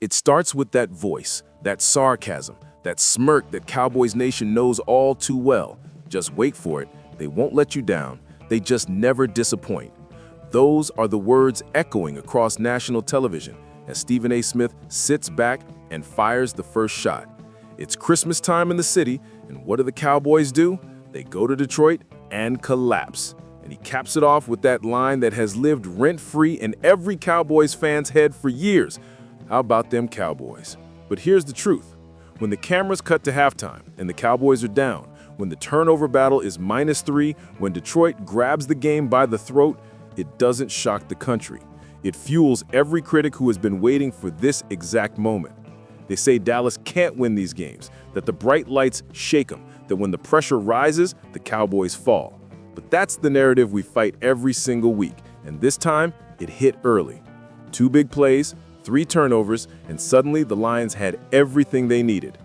It starts with that voice, that sarcasm, that smirk that Cowboys Nation knows all too well. Just wait for it. They won't let you down. They just never disappoint. Those are the words echoing across national television as Stephen A. Smith sits back and fires the first shot. It's Christmas time in the city, and what do the Cowboys do? They go to Detroit and collapse. And he caps it off with that line that has lived rent-free in every Cowboys fan's head for years. How about them Cowboys? But here's the truth. When the cameras cut to halftime and the Cowboys are down, when the turnover battle is -3, when Detroit grabs the game by the throat, it doesn't shock the country. It fuels every critic who has been waiting for this exact moment. They say Dallas can't win these games, that the bright lights shake them, that when the pressure rises, the Cowboys fall. But that's the narrative we fight every single week, and this time, it hit early. 2 big plays, 3 turnovers, and suddenly the Lions had everything they needed.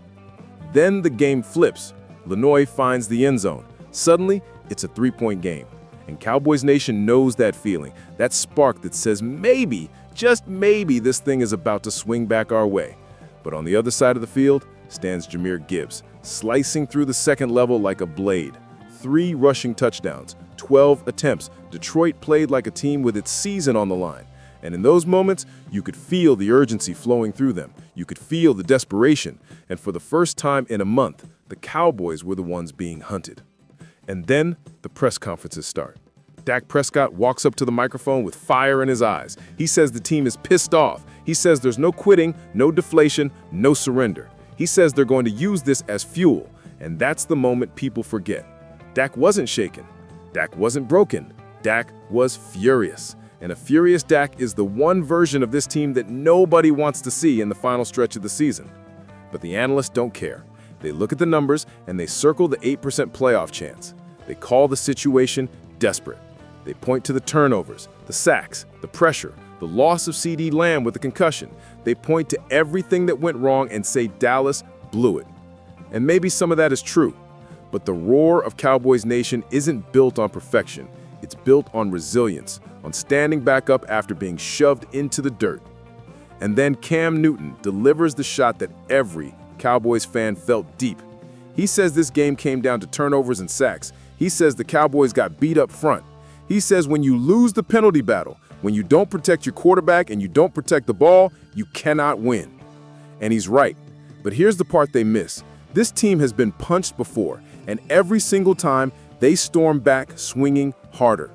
Then the game flips. Lenoy finds the end zone. Suddenly, it's a 3-point game. And Cowboys Nation knows that feeling, that spark that says maybe, just maybe, this thing is about to swing back our way. But on the other side of the field stands Jahmyr Gibbs, slicing through the second level like a blade. 3 rushing touchdowns, 12 attempts. Detroit played like a team with its season on the line. And in those moments, you could feel the urgency flowing through them. You could feel the desperation. And for the first time in a month, the Cowboys were the ones being hunted. And then the press conferences start. Dak Prescott walks up to the microphone with fire in his eyes. He says the team is pissed off. He says there's no quitting, no deflation, no surrender. He says they're going to use this as fuel. And that's the moment people forget. Dak wasn't shaken. Dak wasn't broken. Dak was furious. And a furious Dak is the one version of this team that nobody wants to see in the final stretch of the season. But the analysts don't care. They look at the numbers and they circle the 8% playoff chance. They call the situation desperate. They point to the turnovers, the sacks, the pressure, the loss of CeeDee Lamb with a concussion. They point to everything that went wrong and say Dallas blew it. And maybe some of that is true. But the roar of Cowboys Nation isn't built on perfection. It's built on resilience, on standing back up after being shoved into the dirt. And then Cam Newton delivers the shot that every Cowboys fan felt deep. He says this game came down to turnovers and sacks. He says the Cowboys got beat up front. He says when you lose the penalty battle, when you don't protect your quarterback and you don't protect the ball, you cannot win. And he's right. But here's the part they miss. This team has been punched before, and every single time, they storm back, swinging harder.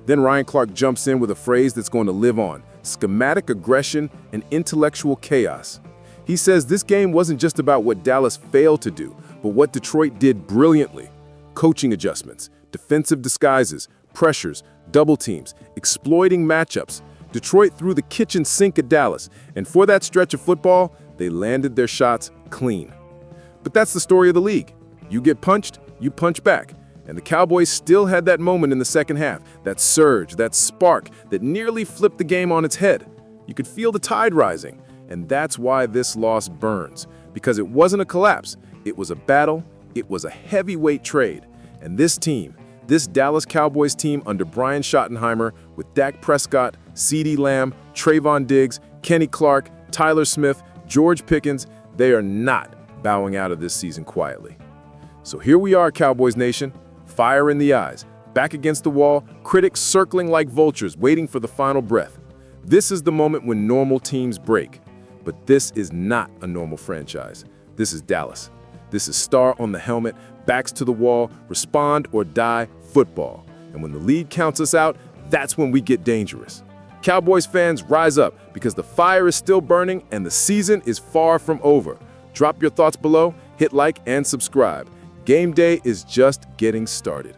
Then Ryan Clark jumps in with a phrase that's going to live on: schematic aggression and intellectual chaos. He says this game wasn't just about what Dallas failed to do, but what Detroit did brilliantly. Coaching adjustments, defensive disguises, pressures, double teams, exploiting matchups. Detroit threw the kitchen sink at Dallas, and for that stretch of football, they landed their shots clean. But that's the story of the league. You get punched, you punch back. And the Cowboys still had that moment in the second half, that surge, that spark that nearly flipped the game on its head. You could feel the tide rising, and that's why this loss burns. Because it wasn't a collapse, it was a battle, it was a heavyweight trade. And this team, this Dallas Cowboys team under Brian Schottenheimer with Dak Prescott, CeeDee Lamb, Trayvon Diggs, Kenny Clark, Tyler Smith, George Pickens, they are not bowing out of this season quietly. So here we are, Cowboys Nation. Fire in the eyes, back against the wall, critics circling like vultures, waiting for the final breath. This is the moment when normal teams break. But this is not a normal franchise. This is Dallas. This is star on the helmet, backs to the wall, respond or die football. And when the lead counts us out, that's when we get dangerous. Cowboys fans, rise up, because the fire is still burning and the season is far from over. Drop your thoughts below, hit like and subscribe. Game day is just getting started.